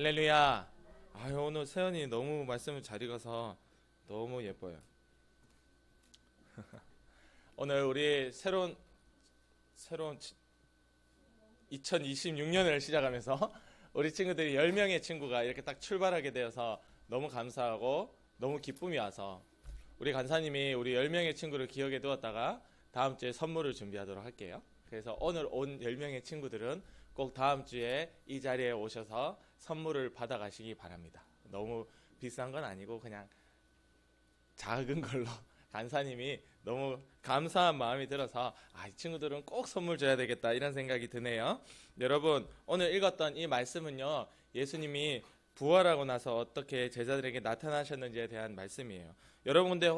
할렐루야. 아유, 오늘 세연이 너무 말씀을 잘 읽어서 너무 예뻐요. 오늘 우리 새로운 2026년을 시작하면서 우리 친구들이 10명의 친구가 이렇게 딱 출발하게 되어서 너무 감사하고 너무 기쁨이 와서 우리 간사님이 우리 10명의 친구를 기억에 두었다가 다음 주에 선물을 준비하도록 할게요. 그래서 오늘 온 10명의 친구들은 꼭 다음 주에 이 자리에 오셔서 선물을 받아가시기 바랍니다. 너무 비싼 건 아니고 그냥 작은 걸로 간사님이 너무 감사한 마음이 들어서 이 친구들은 꼭 선물 줘야 되겠다 이런 생각이 드네요. 여러분, 오늘 읽었던 이 말씀은요, 예수님이 부활하고 나서 어떻게 제자들에게 나타나셨는지에 대한 말씀이에요. 여러분, 근데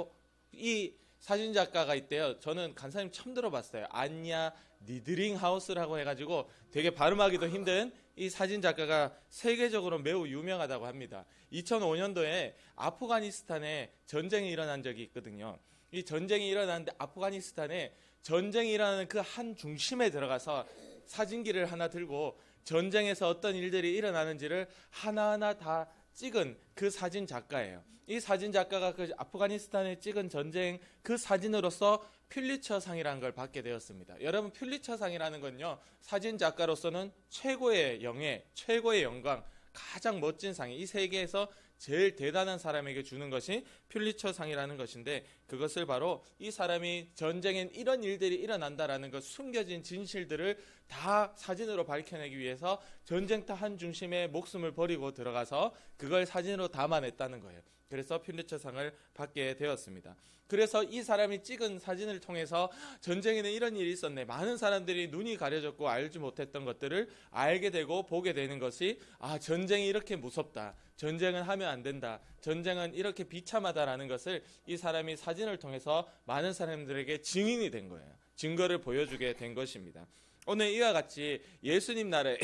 이 사진작가가 있대요. 저는 간사님 처음 들어봤어요. 안냐 니드링하우스라고 해가지고 되게 발음하기도 힘든 이 사진작가가 세계적으로 매우 유명하다고 합니다. 2005년도에 아프가니스탄에 전쟁이 일어난 적이 있거든요. 이 전쟁이 일어났는데 아프가니스탄에 전쟁이 일어나는 그 한 중심에 들어가서 사진기를 하나 들고 전쟁에서 어떤 일들이 일어나는지를 하나하나 다 찍은 그 사진 작가예요. 이 사진 작가가 그 아프가니스탄에 찍은 전쟁 그 사진으로서 퓰리처상이라는 걸 받게 되었습니다. 여러분, 퓰리처상이라는 건요, 사진 작가로서는 최고의 영예, 최고의 영광, 가장 멋진 상이, 이 세계에서 제일 대단한 사람에게 주는 것이 퓰리처상이라는 것인데, 그것을 바로 이 사람이 전쟁엔 이런 일들이 일어난다라는 것, 숨겨진 진실들을 다 사진으로 밝혀내기 위해서 전쟁터 한 중심에 목숨을 버리고 들어가서 그걸 사진으로 담아냈다는 거예요. 그래서 퓰리처상을 받게 되었습니다. 그래서 이 사람이 찍은 사진을 통해서 전쟁에는 이런 일이 있었네, 많은 사람들이 눈이 가려졌고 알지 못했던 것들을 알게 되고 보게 되는 것이, 전쟁이 이렇게 무섭다, 전쟁은 하면 안 된다, 전쟁은 이렇게 비참하다라는 것을 이 사람이 사진을 통해서 많은 사람들에게 증인이 된 거예요. 증거를 보여주게 된 것입니다. 오늘 이와 같이 예수님 나라에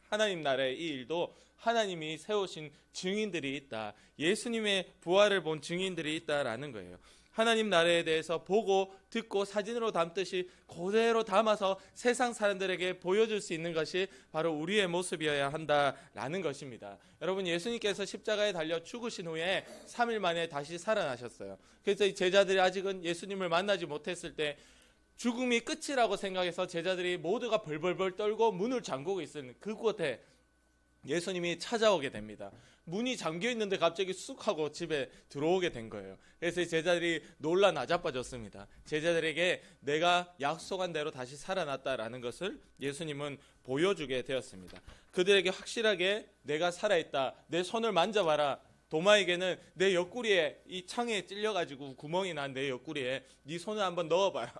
하나님 나라의 이 일도 하나님이 세우신 증인들이 있다, 예수님의 부활을 본 증인들이 있다라는 거예요. 하나님 나라에 대해서 보고 듣고 사진으로 담듯이 그대로 담아서 세상 사람들에게 보여줄 수 있는 것이 바로 우리의 모습이어야 한다라는 것입니다. 여러분, 예수님께서 십자가에 달려 죽으신 후에 3일 만에 다시 살아나셨어요. 그래서 이 제자들이 아직은 예수님을 만나지 못했을 때 죽음이 끝이라고 생각해서 제자들이 모두가 벌벌벌 떨고 문을 잠그고 있는 그곳에 예수님이 찾아오게 됩니다. 문이 잠겨 있는데 갑자기 쑥 하고 집에 들어오게 된 거예요. 그래서 제자들이 놀라 나자빠졌습니다. 제자들에게 내가 약속한 대로 다시 살아났다라는 것을 예수님은 보여주게 되었습니다. 그들에게 확실하게 내가 살아있다, 내 손을 만져봐라, 도마에게는 내 옆구리에 이 창에 찔려가지고 구멍이 난 내 옆구리에 네 손을 한번 넣어봐라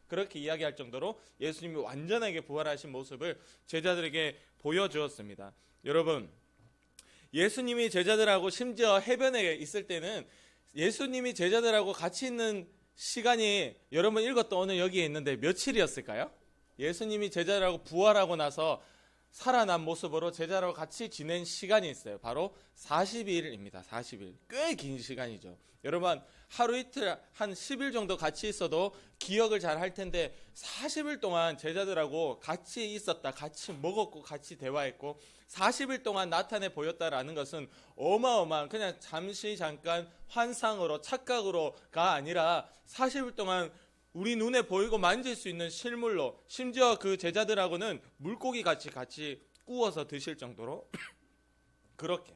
그렇게 이야기할 정도로 예수님이 완전하게 부활하신 모습을 제자들에게 보여주었습니다. 여러분, 예수님이 제자들하고 심지어 해변에 있을 때는 예수님이 제자들하고 같이 있는 시간이 여러분 읽었던 오늘 여기에 있는데 며칠이었을까요? 예수님이 제자들하고 부활하고 나서 살아난 모습으로 제자들하고 같이 지낸 시간이 있어요. 바로 40일입니다. 40일. 꽤 긴 시간이죠. 여러분, 하루 이틀 한 10일 정도 같이 있어도 기억을 잘 할 텐데 40일 동안 제자들하고 같이 있었다, 같이 먹었고 같이 대화했고 40일 동안 나타내 보였다라는 것은 어마어마한, 그냥 잠깐 환상으로 착각으로가 아니라 40일 동안 우리 눈에 보이고 만질 수 있는 실물로, 심지어 그 제자들하고는 물고기 같이 구워서 드실 정도로 그렇게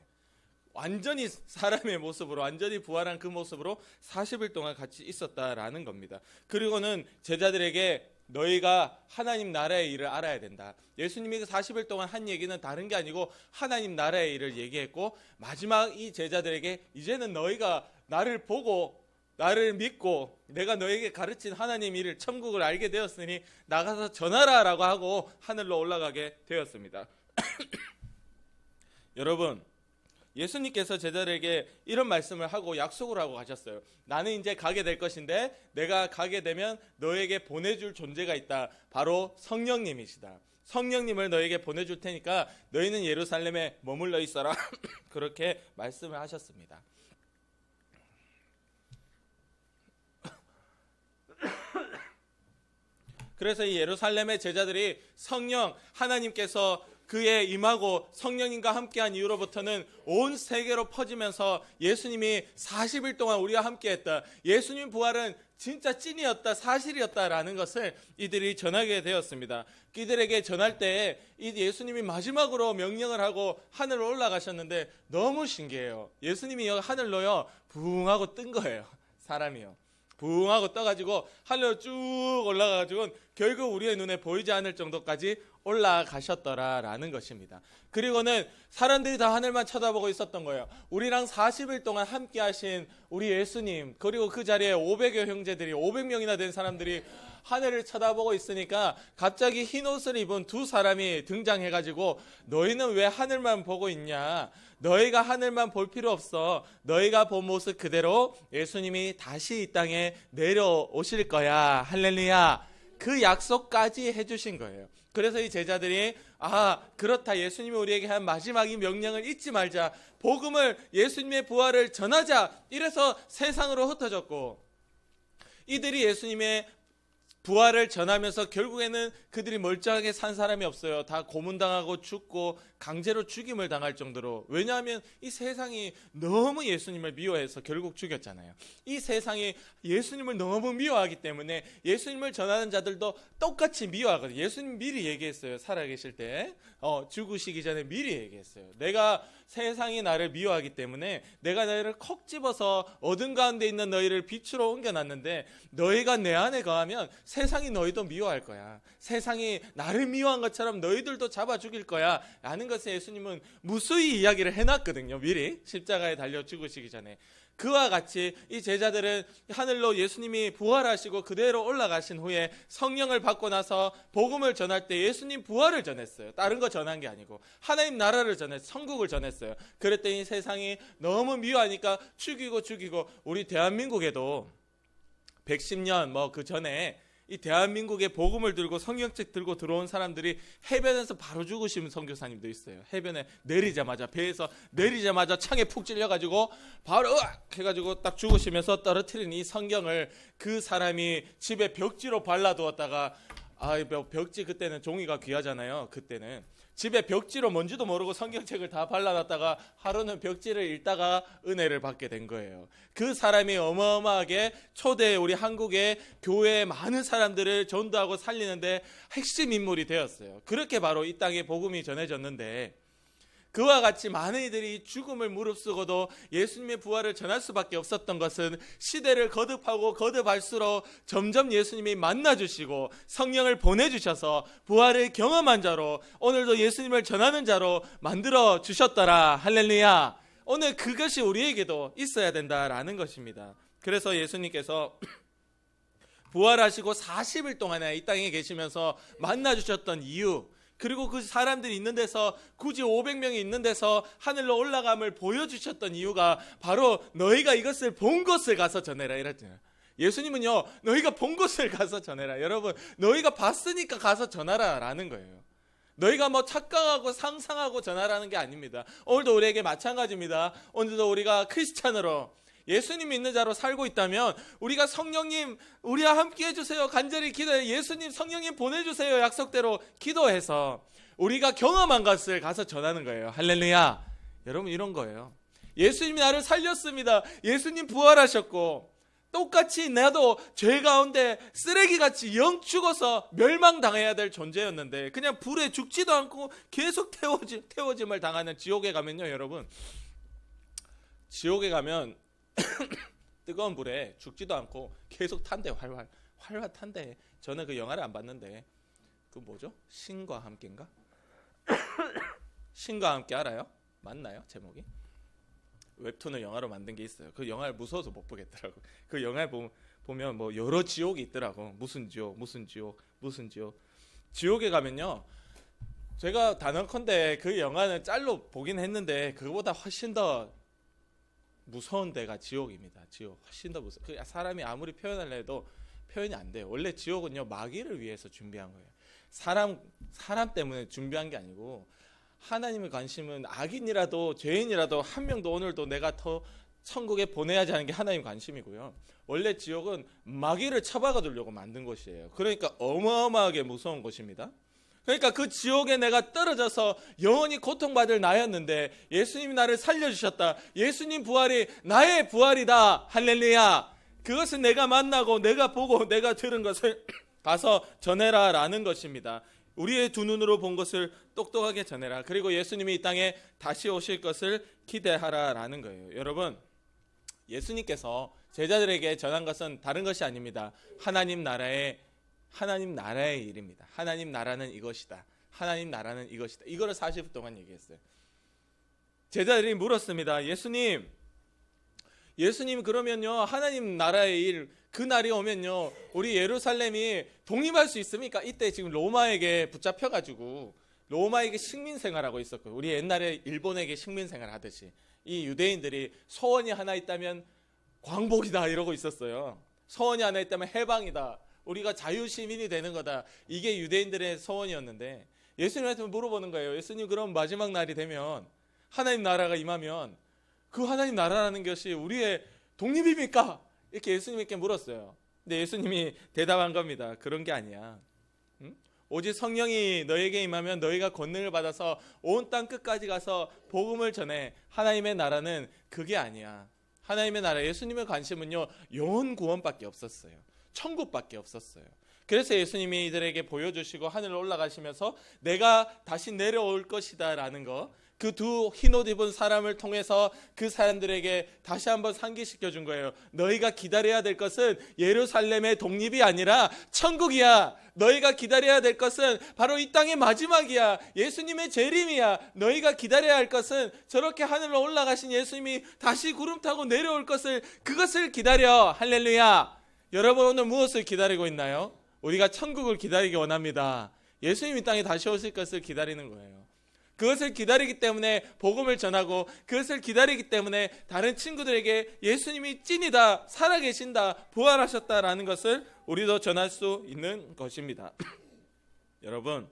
완전히 사람의 모습으로, 완전히 부활한 그 모습으로 40일 동안 같이 있었다라는 겁니다. 그리고는 제자들에게 너희가 하나님 나라의 일을 알아야 된다. 예수님이 그 40일 동안 한 얘기는 다른 게 아니고 하나님 나라의 일을 얘기했고, 마지막 이 제자들에게 이제는 너희가 나를 보고 나를 믿고 내가 너에게 가르친 하나님 일을, 천국을 알게 되었으니 나가서 전하라라고 하고 하늘로 올라가게 되었습니다. 여러분, 예수님께서 제자들에게 이런 말씀을 하고 약속을 하고 가셨어요. 나는 이제 가게 될 것인데 내가 가게 되면 너에게 보내줄 존재가 있다. 바로 성령님이시다. 성령님을 너에게 보내줄 테니까 너희는 예루살렘에 머물러 있어라. 그렇게 말씀을 하셨습니다. 그래서 이 예루살렘의 제자들이 성령, 하나님께서 그에 임하고 성령님과 함께한 이후로부터는 온 세계로 퍼지면서 예수님이 40일 동안 우리와 함께했다, 예수님 부활은 진짜 찐이었다, 사실이었다라는 것을 이들이 전하게 되었습니다. 이들에게 전할 때에 이 예수님이 마지막으로 명령을 하고 하늘로 올라가셨는데 너무 신기해요. 예수님이 하늘로요 부웅하고 뜬 거예요. 사람이요 부웅하고 떠가지고 하늘로 쭉 올라가가지고 결국 우리의 눈에 보이지 않을 정도까지 올라가셨더라라는 것입니다. 그리고는 사람들이 다 하늘만 쳐다보고 있었던 거예요. 우리랑 40일 동안 함께 하신 우리 예수님, 그리고 그 자리에 500여 형제들이, 500명이나 된 사람들이 하늘을 쳐다보고 있으니까 갑자기 흰 옷을 입은 두 사람이 등장해가지고 너희는 왜 하늘만 보고 있냐, 너희가 하늘만 볼 필요 없어, 너희가 본 모습 그대로 예수님이 다시 이 땅에 내려오실 거야, 할렐루야, 그 약속까지 해주신 거예요. 그래서 이 제자들이 그렇다, 예수님이 우리에게 한 마지막 이 명령을 잊지 말자, 복음을, 예수님의 부활을 전하자, 이래서 세상으로 흩어졌고, 이들이 예수님의 부활을 전하면서 결국에는 그들이 멀쩡하게 산 사람이 없어요. 다 고문당하고 죽고 강제로 죽임을 당할 정도로. 왜냐하면 이 세상이 너무 예수님을 미워해서 결국 죽였잖아요. 이 세상이 예수님을 너무 미워하기 때문에 예수님을 전하는 자들도 똑같이 미워하거든요. 예수님 미리 얘기했어요. 살아계실 때 죽으시기 전에 미리 얘기했어요. 내가 세상이 나를 미워하기 때문에 내가 너희를 콕 집어서 어둠 가운데 있는 너희를 빛으로 옮겨놨는데, 너희가 내 안에 거하면 세상이 너희도 미워할 거야. 세상이 나를 미워한 것처럼 너희들도 잡아 죽일 거야 라는 것을 예수님은 무수히 이야기를 해놨거든요. 미리 십자가에 달려 죽으시기 전에. 그와 같이 이 제자들은 하늘로 예수님이 부활하시고 그대로 올라가신 후에 성령을 받고 나서 복음을 전할 때 예수님 부활을 전했어요. 다른 거 전한 게 아니고 하나님 나라를 전했어요. 천국을 전했어요. 그랬더니 세상이 너무 미워하니까 죽이고 우리 대한민국에도 110년 그 전에 이 대한민국의 복음을 들고 성경책 들고 들어온 사람들이 해변에서 바로 죽으신 선교사님도 있어요. 해변에 내리자마자, 배에서 내리자마자 창에 푹 찔려가지고 바로 해가지고 딱 죽으시면서 떨어뜨린 이 성경을 그 사람이 집에 벽지로 발라두었다가, 벽지 그때는 종이가 귀하잖아요. 그때는 집에 벽지로 뭔지도 모르고 성경책을 다 발라놨다가 하루는 벽지를 읽다가 은혜를 받게 된 거예요. 그 사람이 어마어마하게 초대 우리 한국의 교회의 많은 사람들을 전도하고 살리는데 핵심 인물이 되었어요. 그렇게 바로 이 땅에 복음이 전해졌는데, 그와 같이 많은 이들이 죽음을 무릅쓰고도 예수님의 부활을 전할 수밖에 없었던 것은 시대를 거듭할수록 점점 예수님이 만나주시고 성령을 보내주셔서 부활을 경험한 자로, 오늘도 예수님을 전하는 자로 만들어 주셨더라. 할렐루야. 오늘 그것이 우리에게도 있어야 된다라는 것입니다. 그래서 예수님께서 부활하시고 40일 동안에 이 땅에 계시면서 만나주셨던 이유, 그리고 그 사람들이 있는 데서, 굳이 500명이 있는 데서 하늘로 올라감을 보여주셨던 이유가 바로 너희가 이것을 본 곳을 가서 전해라 이랬잖아요. 예수님은요, 너희가 본 곳을 가서 전해라. 여러분, 너희가 봤으니까 가서 전하라 라는 거예요. 너희가 착각하고 상상하고 전하라는 게 아닙니다. 오늘도 우리에게 마찬가지입니다. 오늘도 우리가 크리스찬으로 예수님 있는 자로 살고 있다면 우리가 성령님 우리와 함께 해주세요, 간절히 기도해, 예수님 성령님 보내주세요 약속대로 기도해서 우리가 경험한 것을 가서 전하는 거예요. 할렐루야. 여러분, 이런 거예요. 예수님이 나를 살렸습니다. 예수님 부활하셨고, 똑같이 나도 죄 가운데 쓰레기같이 영 죽어서 멸망당해야 될 존재였는데 그냥 불에 죽지도 않고 계속 태워짐을 당하는 지옥에 가면요, 여러분, 지옥에 가면 뜨거운 불에 죽지도 않고 계속 탄대, 활활 탄대. 저는 그 영화를 안 봤는데 그 뭐죠? 신과 함께인가? 신과 함께 알아요? 맞나요? 제목이? 웹툰을 영화로 만든 게 있어요. 그 영화를 무서워서 못 보겠더라고. 그 영화에 보면 여러 지옥이 있더라고. 무슨 지옥. 지옥에 가면요, 제가 단언컨대 그 영화는 짤로 보긴 했는데 그거보다 훨씬 더 무서운 데가 지옥입니다. 지옥 훨씬 더 무서워. 사람이 아무리 표현하려 해도 표현이 안 돼요. 원래 지옥은요, 마귀를 위해서 준비한 거예요. 사람 때문에 준비한 게 아니고, 하나님의 관심은 악인이라도 죄인이라도 한 명도 오늘도 내가 더 천국에 보내야지 하는 게 하나님 관심이고요. 원래 지옥은 마귀를 처박아 두려고 만든 곳이에요. 그러니까 어마어마하게 무서운 곳입니다. 그러니까 그 지옥에 내가 떨어져서 영원히 고통받을 나였는데 예수님이 나를 살려주셨다. 예수님 부활이 나의 부활이다. 할렐루야. 그것을 내가 만나고 내가 보고 내가 들은 것을 가서 전해라 라는 것입니다. 우리의 두 눈으로 본 것을 똑똑하게 전해라. 그리고 예수님이 이 땅에 다시 오실 것을 기대하라 라는 거예요. 여러분, 예수님께서 제자들에게 전한 것은 다른 것이 아닙니다. 하나님 나라의 일입니다. 하나님 나라는 이것이다. 하나님 나라는 이것이다. 이거를 40분 동안 얘기했어요. 제자들이 물었습니다. 예수님 그러면요 하나님 나라의 일, 그 날이 오면요 우리 예루살렘이 독립할 수 있습니까? 이때 지금 로마에게 붙잡혀가지고 로마에게 식민생활하고 있었고, 우리 옛날에 일본에게 식민생활 하듯이 이 유대인들이 소원이 하나 있다면 광복이다 이러고 있었어요. 소원이 하나 있다면 해방이다. 우리가 자유시민이 되는 거다. 이게 유대인들의 소원이었는데 예수님한테 물어보는 거예요. 예수님, 그럼 마지막 날이 되면 하나님 나라가 임하면 그 하나님 나라라는 것이 우리의 독립입니까? 이렇게 예수님께 물었어요. 근데 예수님이 대답한 겁니다. 그런 게 아니야. 오직 성령이 너에게 임하면 너희가 권능을 받아서 온 땅 끝까지 가서 복음을 전해. 하나님의 나라는 그게 아니야. 하나님의 나라, 예수님의 관심은요 영혼 구원밖에 없었어요. 천국밖에 없었어요. 그래서 예수님이 이들에게 보여주시고 하늘로 올라가시면서 내가 다시 내려올 것이다 라는 거, 그 두 흰옷 입은 사람을 통해서 그 사람들에게 다시 한번 상기시켜 준 거예요. 너희가 기다려야 될 것은 예루살렘의 독립이 아니라 천국이야. 너희가 기다려야 될 것은 바로 이 땅의 마지막이야. 예수님의 재림이야. 너희가 기다려야 할 것은 저렇게 하늘로 올라가신 예수님이 다시 구름 타고 내려올 것을, 그것을 기다려. 할렐루야. 여러분, 오늘 무엇을 기다리고 있나요? 우리가 천국을 기다리기 원합니다. 예수님이 땅에 다시 오실 것을 기다리는 거예요. 그것을 기다리기 때문에 복음을 전하고, 그것을 기다리기 때문에 다른 친구들에게 예수님이 찐이다, 살아계신다, 부활하셨다라는 것을 우리도 전할 수 있는 것입니다. 여러분,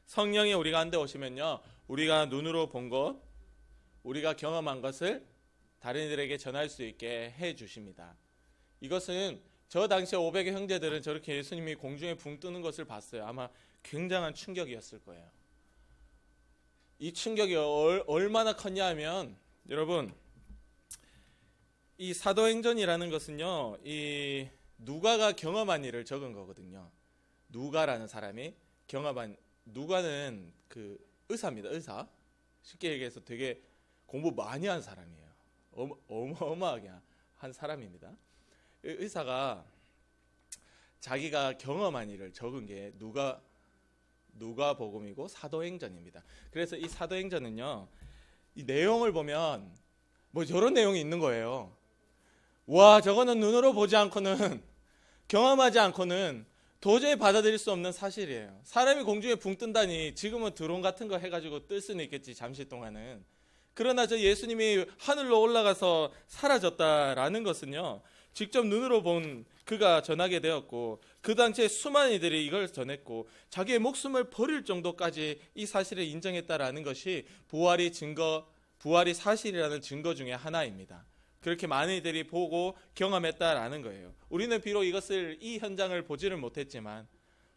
성령이 우리 가운데 오시면요 우리가 눈으로 본 것, 우리가 경험한 것을 다른 이들에게 전할 수 있게 해 주십니다. 이것은 저 당시에 500의 형제들은 저렇게 예수님이 공중에 붕 뜨는 것을 봤어요. 아마 굉장한 충격이었을 거예요. 이 충격이 얼마나 컸냐 하면, 여러분, 이 사도행전이라는 것은요 이 누가가 경험한 일을 적은 거거든요. 누가라는 사람이 경험한, 누가는 그 의사입니다. 의사. 쉽게 얘기해서 되게 공부 많이 한 사람이에요. 어마어마하게 한 사람입니다. 의사가 자기가 경험한 일을 적은 게 누가복음이고 사도행전입니다. 그래서 이 사도행전은요 이 내용을 보면 뭐 저런 내용이 있는 거예요. 와, 저거는 눈으로 보지 않고는, 경험하지 않고는 도저히 받아들일 수 없는 사실이에요. 사람이 공중에 붕 뜬다니, 지금은 드론 같은 거 해가지고 뜰 수는 있겠지, 잠시 동안은. 그러나 저 예수님이 하늘로 올라가서 사라졌다라는 것은요 직접 눈으로 본 그가 전하게 되었고, 그 당시에 수많은 이들이 이걸 전했고 자기의 목숨을 버릴 정도까지 이 사실을 인정했다라는 것이 부활이 사실이라는 증거 중에 하나입니다. 그렇게 많은 이들이 보고 경험했다라는 거예요. 우리는 비록 이 현장을 보지를 못했지만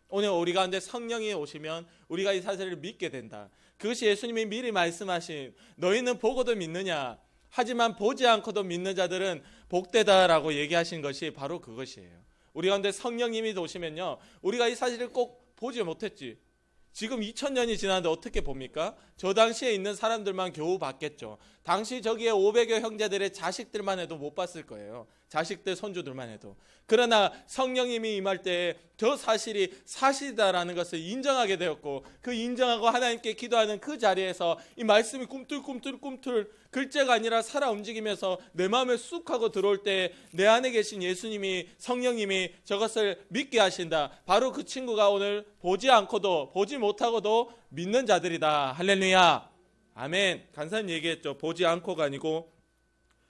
오늘 우리 가운데 성령이 오시면 우리가 이 사실을 믿게 된다. 그것이 예수님이 미리 말씀하신, 너희는 보고도 믿느냐, 하지만 보지 않고도 믿는 자들은 복되다라고 얘기하신 것이 바로 그것이에요. 우리 가운데 성령님이 오시면요 우리가 이 사실을 꼭 보지 못했지, 지금 2000년이 지났는데 어떻게 봅니까? 저 당시에 있는 사람들만 겨우 봤겠죠. 당시 저기에 500여 형제들의 자식들만 해도 못 봤을 거예요. 자식들, 손주들만 해도. 그러나 성령님이 임할 때 저 사실이 사실이다라는 것을 인정하게 되었고, 그 인정하고 하나님께 기도하는 그 자리에서 이 말씀이 꿈틀꿈틀 글자가 아니라 살아 움직이면서 내 마음에 쑥 하고 들어올 때 내 안에 계신 예수님이, 성령님이 저것을 믿게 하신다. 바로 그 친구가 오늘 보지 않고도, 보지 못하고도 믿는 자들이다. 할렐루야. 아멘. 간사님 얘기했죠. 보지 않고가 아니고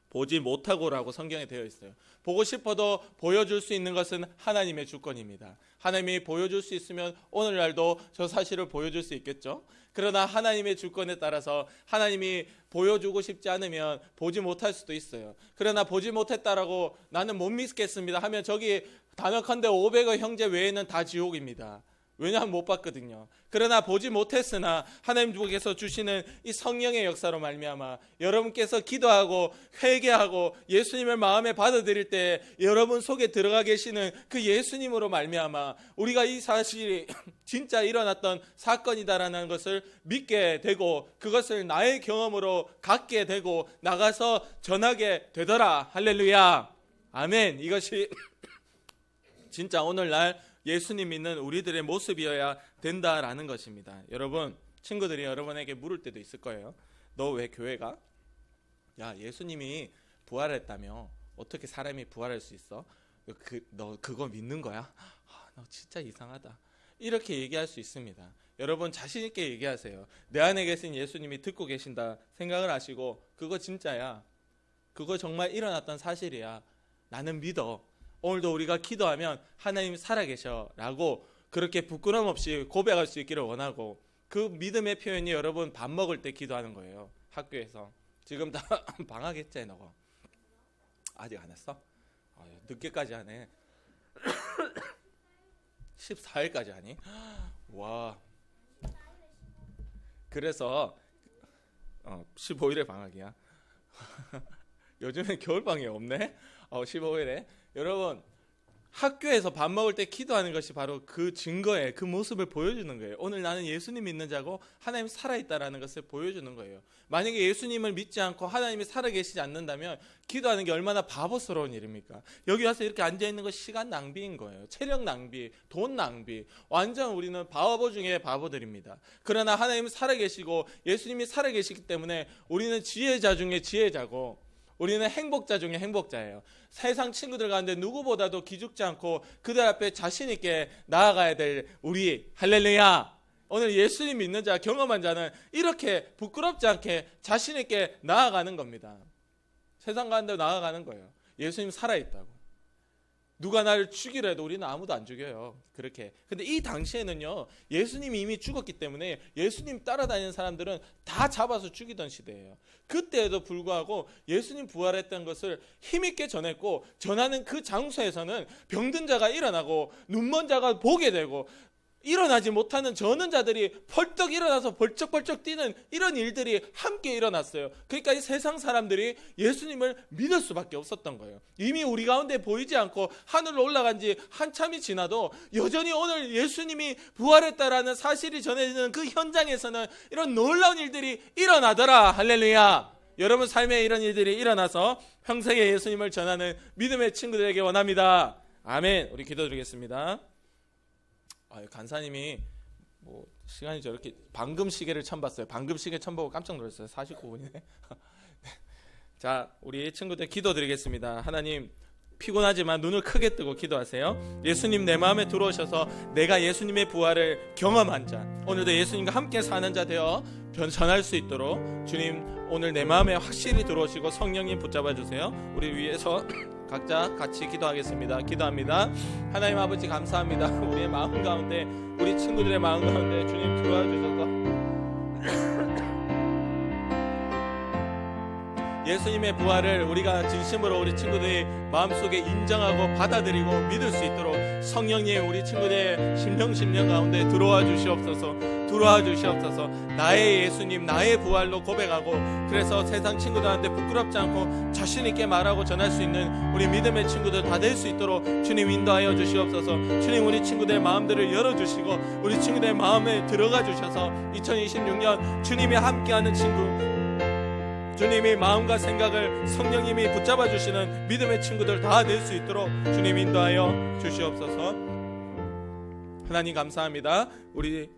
보지 못하고라고 성경에 되어 있어요. 보고 싶어도 보여줄 수 있는 것은 하나님의 주권입니다. 하나님이 보여줄 수 있으면 오늘날도 저 사실을 보여줄 수 있겠죠. 그러나 하나님의 주권에 따라서 하나님이 보여주고 싶지 않으면 보지 못할 수도 있어요. 그러나 보지 못했다라고 나는 못 믿겠습니다 하면 저기 단언컨대 500의 형제 외에는 다 지옥입니다. 왜냐하면 못 봤거든요. 그러나 보지 못했으나 하나님께서 주시는 이 성령의 역사로 말미암아 여러분께서 기도하고 회개하고 예수님을 마음에 받아들일 때 여러분 속에 들어가 계시는 그 예수님으로 말미암아 우리가 이 사실이 진짜 일어났던 사건이다라는 것을 믿게 되고 그것을 나의 경험으로 갖게 되고 나가서 전하게 되더라. 할렐루야. 아멘. 이것이 진짜 오늘날 예수님 믿는 우리들의 모습이어야 된다라는 것입니다. 여러분, 친구들이 여러분에게 물을 때도 있을 거예요. 너 왜 교회 가? 야, 예수님이 부활했다며 어떻게 사람이 부활할 수 있어? 너 그거 믿는 거야? 너 진짜 이상하다. 이렇게 얘기할 수 있습니다. 여러분 자신 있게 얘기하세요. 내 안에 계신 예수님이 듣고 계신다 생각을 하시고 그거 진짜야. 그거 정말 일어났던 사실이야. 나는 믿어. 오늘도 우리가 기도하면 하나님 살아계셔 라고 그렇게 부끄럼 없이 고백할 수 있기를 원하고 그 믿음의 표현이 여러분 밥 먹을 때 기도하는 거예요. 학교에서. 지금 다 방학했지 너? 아직 안 했어? 늦게까지 하네. 14일까지 하니? 와. 그래서 15일에 방학이야. 요즘엔 겨울방학이 없네. 15일에. 여러분 학교에서 밥 먹을 때 기도하는 것이 바로 그 증거에 그 모습을 보여주는 거예요. 오늘 나는 예수님 믿는 자고 하나님 살아있다라는 것을 보여주는 거예요. 만약에 예수님을 믿지 않고 하나님이 살아계시지 않는다면 기도하는 게 얼마나 바보스러운 일입니까? 여기 와서 이렇게 앉아있는 거 시간 낭비인 거예요. 체력 낭비, 돈 낭비. 완전 우리는 바보 중에 바보들입니다. 그러나 하나님은 살아계시고 예수님이 살아계시기 때문에 우리는 지혜자 중에 지혜자고 우리는 행복자 중에 행복자예요. 세상 친구들 가운데 누구보다도 기죽지 않고 그들 앞에 자신 있게 나아가야 될 우리 할렐루야. 오늘 예수님 믿는 자, 경험한 자는 이렇게 부끄럽지 않게 자신 있게 나아가는 겁니다. 세상 가운데 나아가는 거예요. 예수님 살아있다고. 누가 나를 죽이려 해도 우리는 아무도 안 죽여요. 그렇게. 근데 이 당시에는요, 예수님이 이미 죽었기 때문에 예수님 따라다니는 사람들은 다 잡아서 죽이던 시대예요. 그때에도 불구하고 예수님 부활했다는 것을 힘있게 전했고, 전하는 그 장소에서는 병든 자가 일어나고 눈먼 자가 보게 되고 일어나지 못하는 저는 자들이 펄떡 일어나서 벌쩍벌쩍 뛰는 이런 일들이 함께 일어났어요. 그러니까 이 세상 사람들이 예수님을 믿을 수밖에 없었던 거예요. 이미 우리 가운데 보이지 않고 하늘로 올라간 지 한참이 지나도 여전히 오늘 예수님이 부활했다라는 사실이 전해지는 그 현장에서는 이런 놀라운 일들이 일어나더라. 할렐루야. 여러분 삶에 이런 일들이 일어나서 평생에 예수님을 전하는 믿음의 친구들에게 원합니다. 아멘. 우리 기도드리겠습니다. 간사님이 뭐 시간이 저렇게 방금 시계를 처음 봤어요. 방금 시계 처음 보고 깜짝 놀랐어요. 49분이네. 자, 우리 친구들 기도드리겠습니다. 하나님, 피곤하지만 눈을 크게 뜨고 기도하세요. 예수님 내 마음에 들어오셔서 내가 예수님의 부활을 경험한 자, 오늘도 예수님과 함께 사는 자 되어 전할 수 있도록 주님 오늘 내 마음에 확실히 들어오시고 성령님 붙잡아 주세요. 우리 위해서 각자 같이 기도하겠습니다. 기도합니다. 하나님 아버지 감사합니다. 우리의 마음 가운데, 우리 친구들의 마음 가운데 주님 들어와 주셔서 예수님의 부활을 우리가 진심으로 우리 친구들의 마음속에 인정하고 받아들이고 믿을 수 있도록 성령님 우리 친구들의 심령 가운데 들어와 주시옵소서. 나의 예수님, 나의 부활로 고백하고 그래서 세상 친구들한테 부끄럽지 않고 자신 있게 말하고 전할 수 있는 우리 믿음의 친구들 다 될 수 있도록 주님 인도하여 주시옵소서. 주님 우리 친구들의 마음들을 열어주시고 우리 친구들의 마음에 들어가 주셔서 2026년 주님이 함께하는 친구, 주님이 마음과 생각을 성령님이 붙잡아 주시는 믿음의 친구들 다 될 수 있도록 주님 인도하여 주시옵소서. 하나님 감사합니다. 우리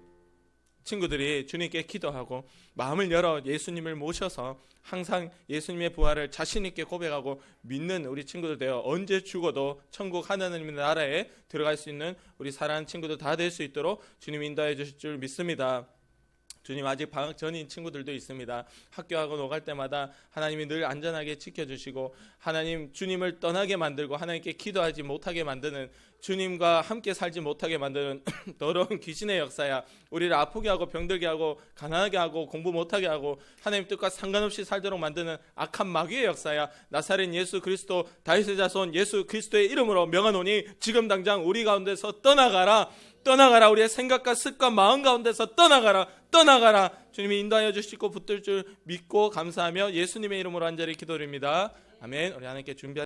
친구들이 주님께 기도하고 마음을 열어 예수님을 모셔서 항상 예수님의 부활을 자신 있게 고백하고 믿는 우리 친구들 되어 언제 죽어도 천국 하나님의 나라에 들어갈 수 있는 우리 사랑하는 친구들 다 될 수 있도록 주님 인도해 주실 줄 믿습니다. 주님 아직 방학 전인 친구들도 있습니다. 학교하고 오갈 때마다 하나님이 늘 안전하게 지켜주시고 하나님 주님을 떠나게 만들고 하나님께 기도하지 못하게 만드는, 주님과 함께 살지 못하게 만드는 더러운 귀신의 역사야. 우리를 아프게 하고 병들게 하고 가난하게 하고 공부 못하게 하고 하나님 뜻과 상관없이 살도록 만드는 악한 마귀의 역사야. 나사렛 예수 그리스도 다윗의 자손 예수 그리스도의 이름으로 명하노니 지금 당장 우리 가운데서 떠나가라. 떠나가라. 우리의 생각과 습관, 마음 가운데서 떠나가라. 주님이 인도하여 주시고 붙들 줄 믿고 감사하며 예수님의 이름으로 간절히 기도드립니다. 아멘. 우리 하나님께 준비할